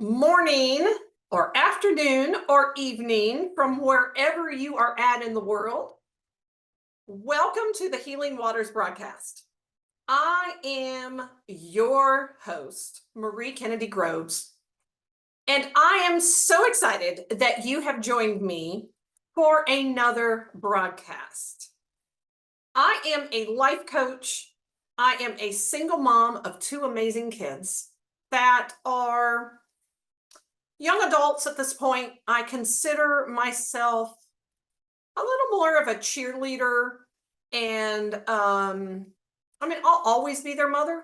morning or afternoon or evening from wherever you are at in the world. Welcome to the Healing Waters broadcast. I am your host, Marie Kennedy Groves, and I am so excited that you have joined me for another broadcast. I am a life coach. I am a single mom of two amazing kids that are young adults at this point. I consider myself a little more of a cheerleader, and I'll always be their mother,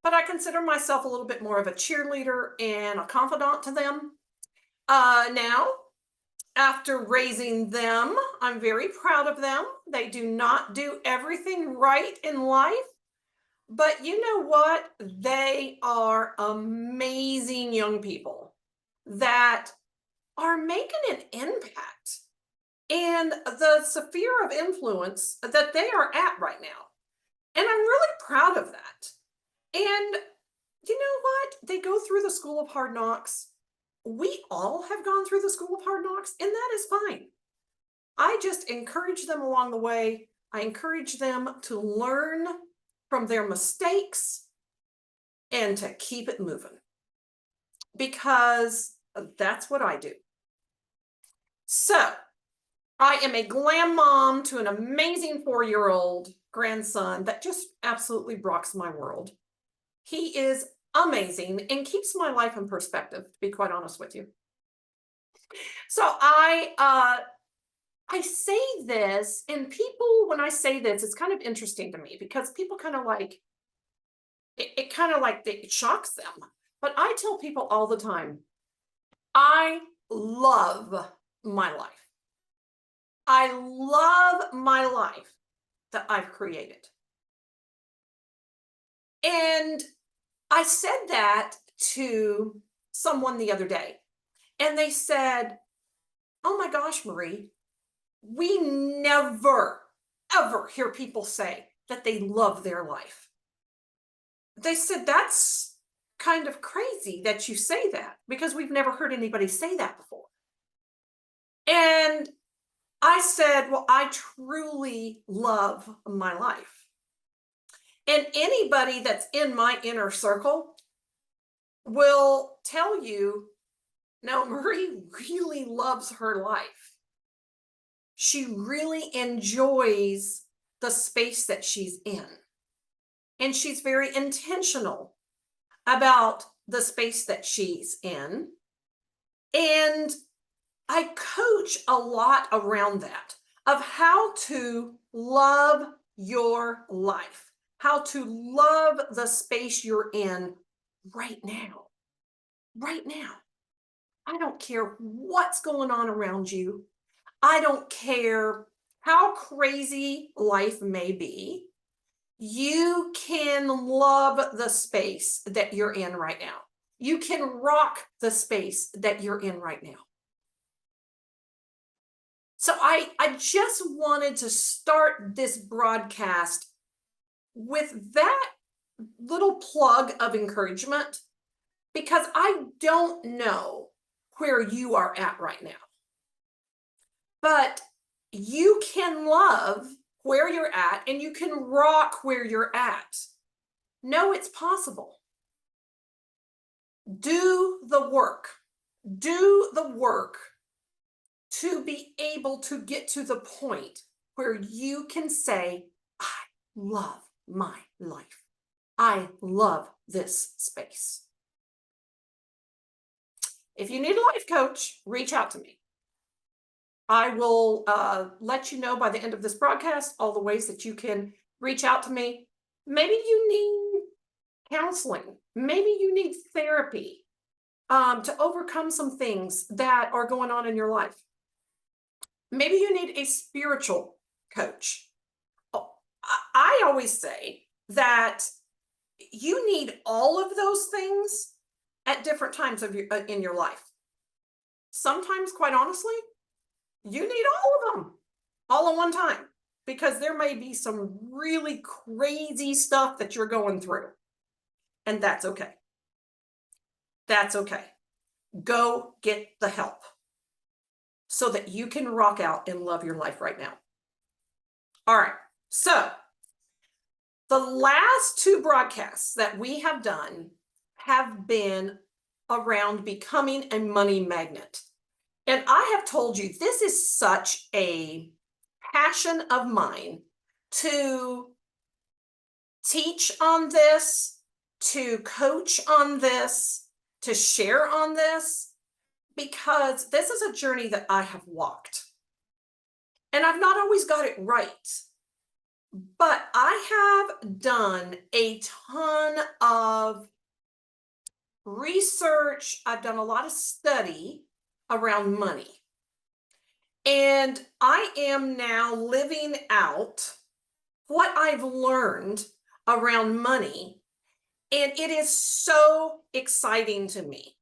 but I consider myself a little bit more of a cheerleader and a confidant to them. Now, after raising them, I'm very proud of them. They do not do everything right in life, but you know what? They are amazing young people that are making an impact and the sphere of influence that they are at right now. And I'm really proud of that. And you know what? They go through the school of hard knocks. We all have gone through the school of hard knocks, and that is fine. I just encourage them along the way. I encourage them to learn from their mistakes and to keep it moving, because that's what I do. So I am a glam mom to an amazing 4-year-old grandson that just absolutely rocks my world. He is amazing and keeps my life in perspective, to be quite honest with you. So I say this, and people, when I say this, it's kind of interesting to me because people kind of like it shocks them. But I tell people all the time, I love my life. I love my life that I've created. And I said that to someone the other day, and they said, "Oh my gosh, Marie, we never, ever hear people say that they love their life." They said, "That's kind of crazy that you say that, because we've never heard anybody say that before." And I said, well, I truly love my life. And anybody that's in my inner circle will tell you, no, Marie really loves her life. She really enjoys the space that she's in. And she's very intentional about the space that she's in. And I coach a lot around that, of how to love your life, how to love the space you're in right now. Right now. I don't care what's going on around you. I don't care how crazy life may be. You can love the space that you're in right now. You can rock the space that you're in right now. So I just wanted to start this broadcast with that little plug of encouragement, because I don't know where you are at right now, but you can love where you're at and you can rock where you're at. No, it's possible. Do the work. Do the work to be able to get to the point where you can say, I love my life. I love this space. If you need a life coach, reach out to me. I will let you know by the end of this broadcast all the ways that you can reach out to me. Maybe you need counseling. Maybe you need therapy to overcome some things that are going on in your life. Maybe you need a spiritual coach. I always say that you need all of those things at different times in your life. Sometimes, quite honestly, you need all of them all at one time, because there may be some really crazy stuff that you're going through, and that's okay. That's okay. go get the help so that you can rock out and love your life right now. All right, so the last two broadcasts that we have done have been around becoming a money magnet. And I have told you this is such a passion of mine to teach on this, to coach on this, to share on this, because this is a journey that I have walked. And I've not always got it right. But I have done a ton of research. I've done a lot of study around money. And I am now living out what I've learned around money. And it is so exciting to me.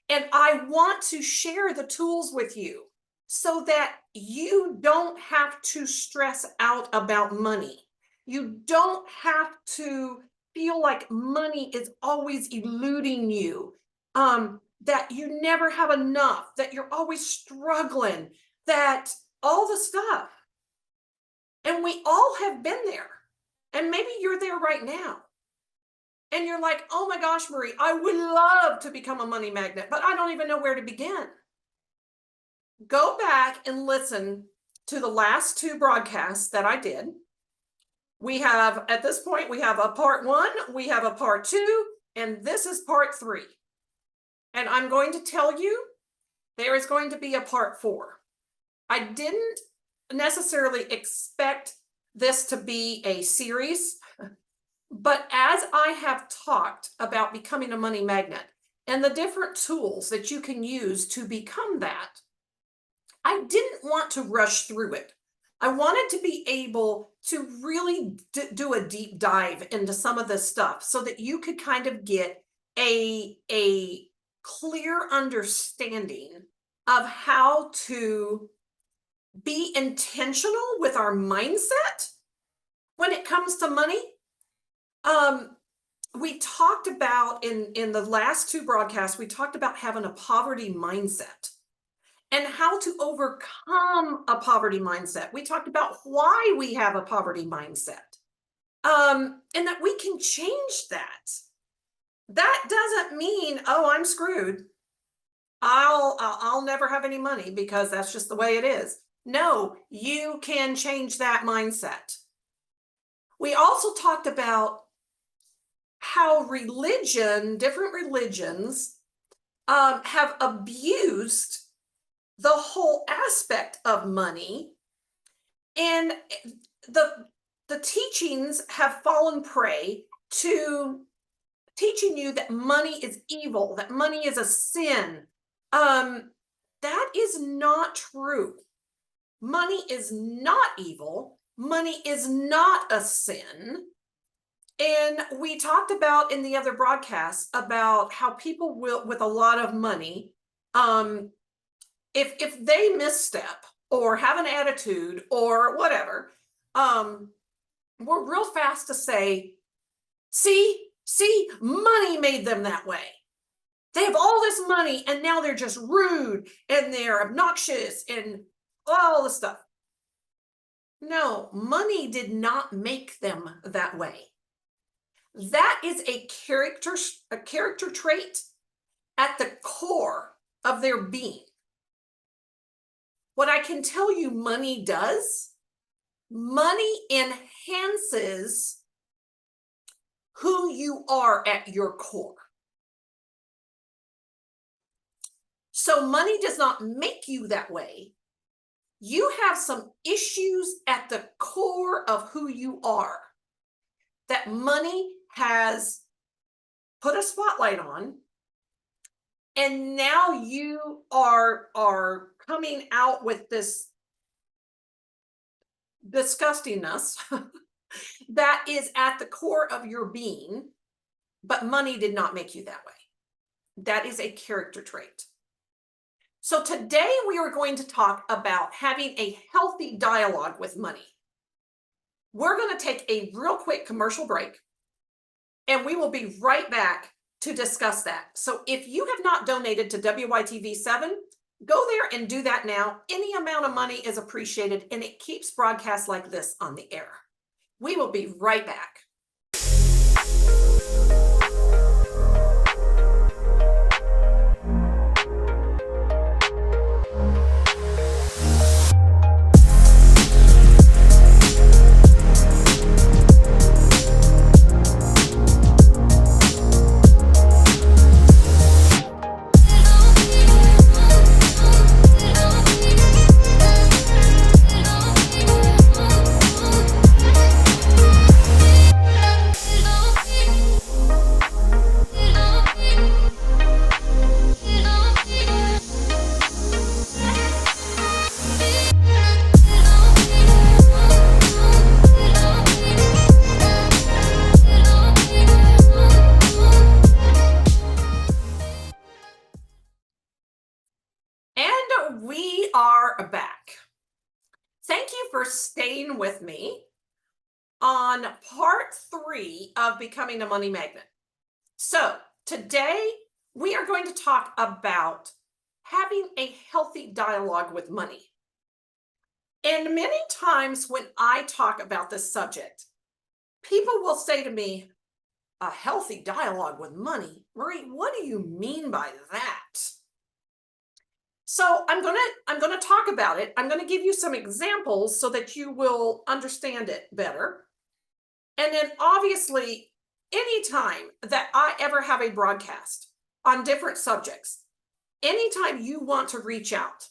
And I want to share the tools with you so that you don't have to stress out about money. You don't have to feel like money is always eluding you, that you never have enough, that you're always struggling, that all the stuff. And we all have been there. And maybe you're there right now. And you're like, oh my gosh, Marie, I would love to become a money magnet, but I don't even know where to begin. Go back and listen to the last two broadcasts that I did. We have, at this point, we have a part 1, we have a part 2, and this is part 3. And I'm going to tell you, there is going to be a part 4. I didn't necessarily expect this to be a series, but as I have talked about becoming a money magnet and the different tools that you can use to become that, I didn't want to rush through it. I wanted to be able to really do a deep dive into some of this stuff so that you could kind of get a clear understanding of how to be intentional with our mindset when it comes to money. We talked about in the last two broadcasts, we talked about having a poverty mindset and how to overcome a poverty mindset. We talked about why we have a poverty mindset, and that we can change that. That doesn't mean, oh, I'm screwed. I'll never have any money because that's just the way it is. No, you can change that mindset. We also talked about how different religions, have abused the whole aspect of money, and the teachings have fallen prey to teaching you that money is evil, that money is a sin. That is not true. Money is not evil. Money is not a sin. And we talked about in the other broadcasts about how people will, with a lot of money, if they misstep or have an attitude or whatever, we're real fast to say, see, money made them that way. They have all this money and now they're just rude and they're obnoxious and all this stuff. No, money did not make them that way. That is a character trait at the core of their being. What I can tell you money does, money enhances who you are at your core. So money does not make you that way. You have some issues at the core of who you are that money has put a spotlight on, and now you are coming out with this disgustingness that is at the core of your being, but money did not make you that way. That is a character trait. So today we are going to talk about having a healthy dialogue with money. We're going to take a real quick commercial break, and we will be right back to discuss that. So if you have not donated to WYTV7, go there and do that now. Any amount of money is appreciated, and it keeps broadcasts like this on the air. We will be right back. And we are back. Thank you for staying with me on part 3 of Becoming a Money Magnet. So today we are going to talk about having a healthy dialogue with money. And many times when I talk about this subject, people will say to me, a healthy dialogue with money? Marie, what do you mean by that? So I'm going to talk about it. I'm going to give you some examples so that you will understand it better. And then obviously, anytime that I ever have a broadcast on different subjects, anytime you want to reach out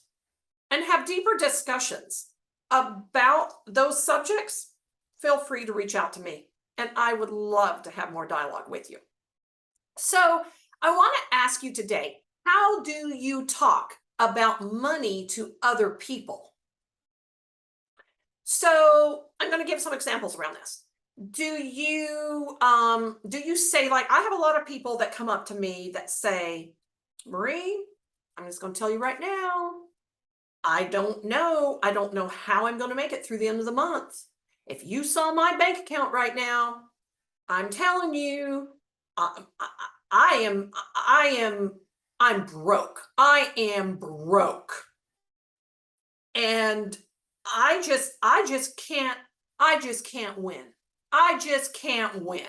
and have deeper discussions about those subjects, feel free to reach out to me. And I would love to have more dialogue with you. So I want to ask you today, how do you talk about money to other people? So I'm going to give some examples around this. Do you say, like, I have a lot of people that come up to me that say, Marie, I'm just going to tell you right now, I don't know how I'm going to make it through the end of the month. If you saw my bank account right now, I'm telling you, I'm broke. I am broke. And I just can't win. I just can't win.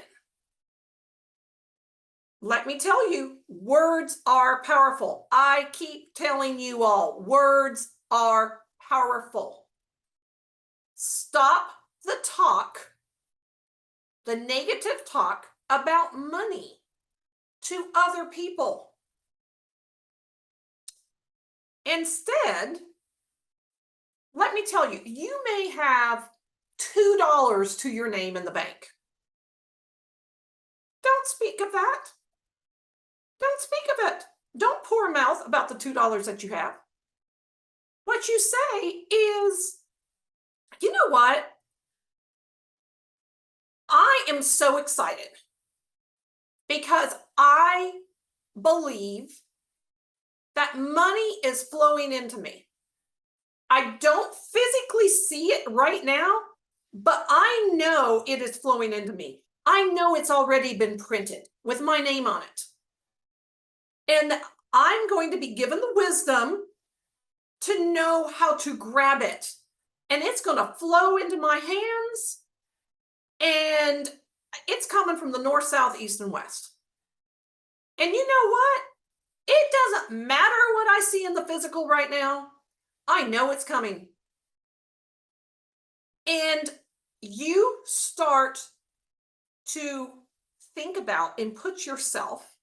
Let me tell you, words are powerful. I keep telling you all, words are powerful. Stop the talk, the negative talk about money to other people. Instead, let me tell you, you may have $2 to your name in the bank. Don't speak of that. Don't speak of it. Don't pour mouth about the $2 that you have. What you say is, you know what? I am so excited because I believe that money is flowing into me. I don't physically see it right now, but I know it is flowing into me. I know it's already been printed with my name on it. And I'm going to be given the wisdom to know how to grab it. And it's going to flow into my hands. And it's coming from the north, south, east, and west. And you know what? It doesn't matter what I see in the physical right now. I know it's coming. And you start to think about and put yourself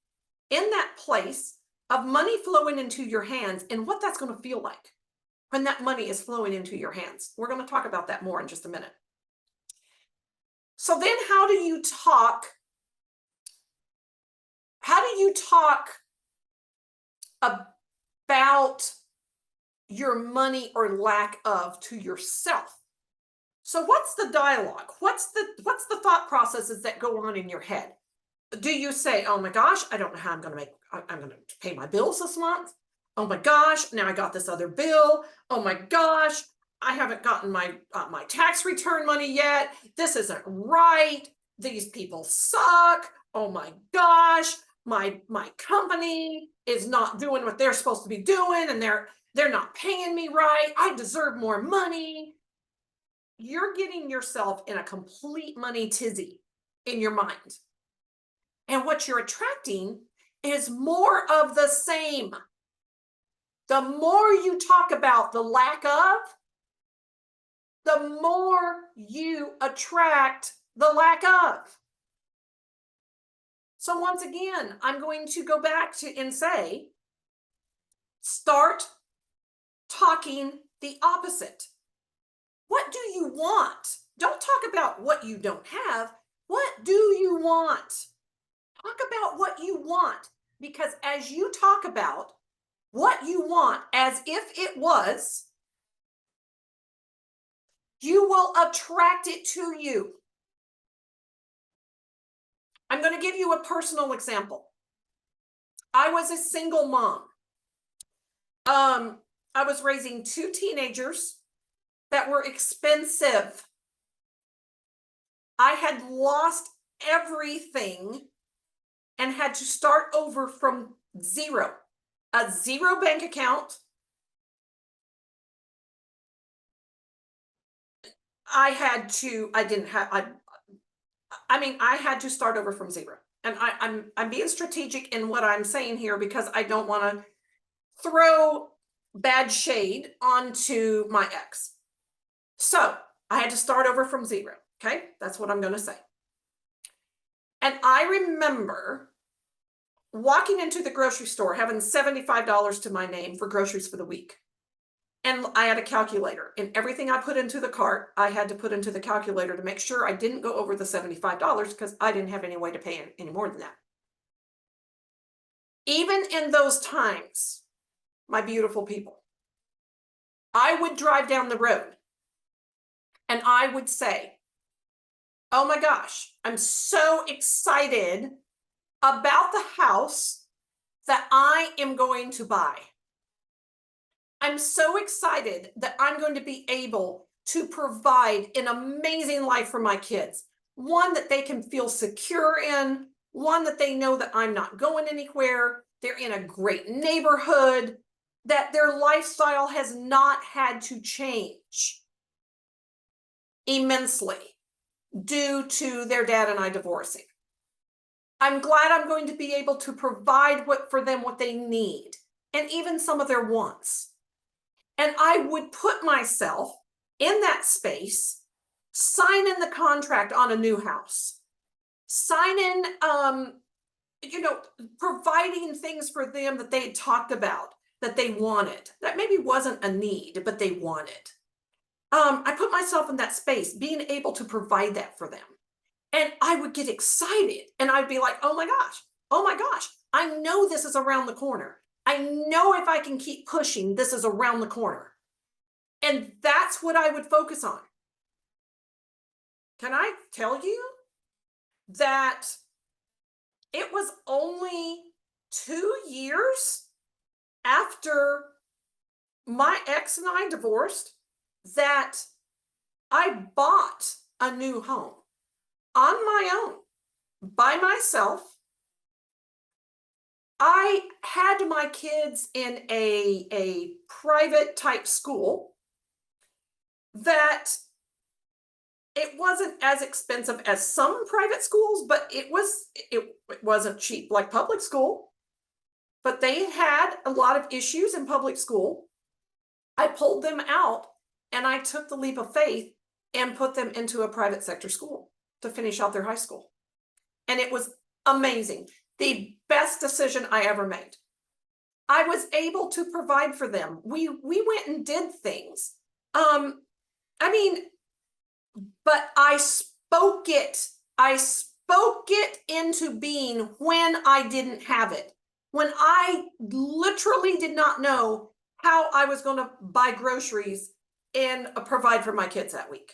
in that place of money flowing into your hands and what that's going to feel like when that money is flowing into your hands. We're going to talk about that more in just a minute. So then how do you talk? How do you talk about your money or lack of to yourself? So what's the dialogue? What's the thought processes that go on in your head? Do you say, oh my gosh, I don't know how I'm going to pay my bills this month. Oh my gosh, now I got this other bill. Oh my gosh, I haven't gotten my tax return money yet. This isn't right. These people suck. Oh my gosh, my company is not doing what they're supposed to be doing, and they're not paying me right. I deserve more money. You're getting yourself in a complete money tizzy in your mind. And what you're attracting is more of the same. The more you talk about the lack of, the more you attract the lack of. So once again, I'm going to go back to and say, start talking the opposite. What do you want? Don't talk about what you don't have. What do you want? Talk about what you want, because as you talk about what you want as if it was, you will attract it to you. I'm going to give you a personal example. I was a single mom. I was raising two teenagers that were expensive. I had lost everything and had to start over from zero. A zero bank account. I had to start over from zero. And I'm being strategic in what I'm saying here, because I don't want to throw bad shade onto my ex. So I had to start over from zero. Okay, that's what I'm going to say. And I remember walking into the grocery store, having $75 to my name for groceries for the week. And I had a calculator, and everything I put into the cart, I had to put into the calculator to make sure I didn't go over the $75, because I didn't have any way to pay any more than that. Even in those times, my beautiful people, I would drive down the road and I would say, oh my gosh, I'm so excited about the house that I am going to buy. I'm so excited that I'm going to be able to provide an amazing life for my kids. One that they can feel secure in, one that they know that I'm not going anywhere, they're in a great neighborhood, that their lifestyle has not had to change immensely due to their dad and I divorcing. I'm glad I'm going to be able to provide for them what they need, and even some of their wants. And I would put myself in that space, sign in the contract on a new house, sign in, providing things for them that they had talked about, that they wanted, that maybe wasn't a need, but they wanted. I put myself in that space, being able to provide that for them. And I would get excited, and I'd be like, oh my gosh, I know this is around the corner. I know if I can keep pushing, this is around the corner. And that's what I would focus on. Can I tell you that it was only 2 years after my ex and I divorced that I bought a new home on my own, by myself. I had my kids in a private type school that it wasn't as expensive as some private schools, but it wasn't cheap like public school. But they had a lot of issues in public school. I pulled them out, and I took the leap of faith and put them into a private sector school to finish out their high school. And it was amazing. The best decision I ever made. I was able to provide for them. We went and did things. But I spoke it. I spoke it into being when I didn't have it. When I literally did not know how I was going to buy groceries and provide for my kids that week.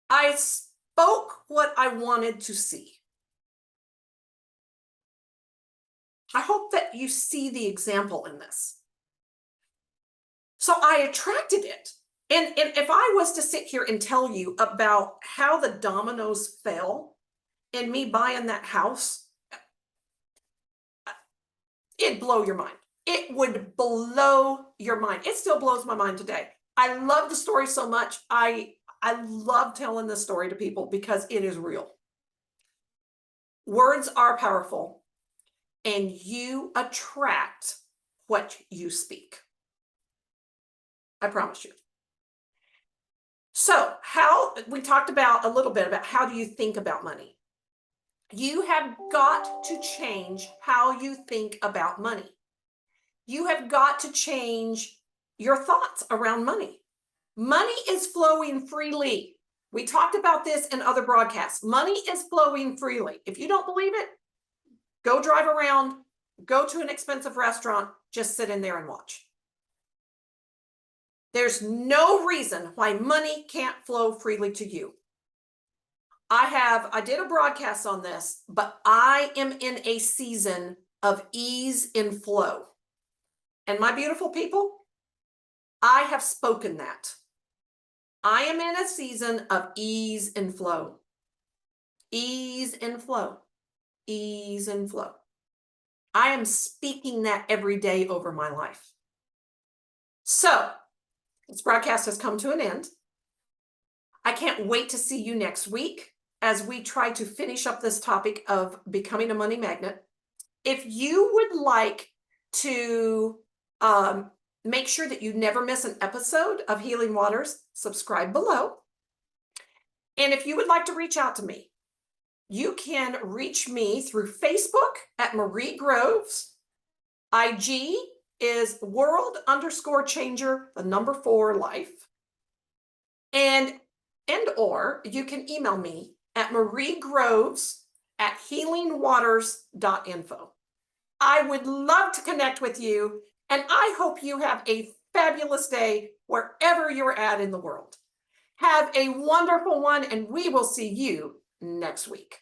I spoke what I wanted to see. I hope that you see the example in this. So I attracted it. And if I was to sit here and tell you about how the dominoes fell in me buying that house, It'd blow your mind. It would blow your mind. It still blows my mind today. I love the story so much. I love telling this story to people because it is real. Words are powerful, and you attract what you speak. I promise you. So, how we talked about a little bit about how do you think about money? You have got to change how you think about money. You have got to change your thoughts around money. Money is flowing freely. We talked about this in other broadcasts. Money is flowing freely. If you don't believe it, go drive around, go to an expensive restaurant, just sit in there and watch. There's no reason why money can't flow freely to you. I did a broadcast on this, but I am in a season of ease and flow. And my beautiful people, I have spoken that. I am in a season of ease and flow. Ease and flow. Ease and flow. I am speaking that every day over my life. So, this broadcast has come to an end. I can't wait to see you next week as we try to finish up this topic of becoming a money magnet. If you would like to make sure that you never miss an episode of Healing Waters, subscribe below. And if you would like to reach out to me, you can reach me through Facebook at Marie Groves. IG is world_changer, the number 4 life. And or you can email me at mariegroves@healingwaters.info. I would love to connect with you, and I hope you have a fabulous day wherever you're at in the world. Have a wonderful one, and we will see you next week.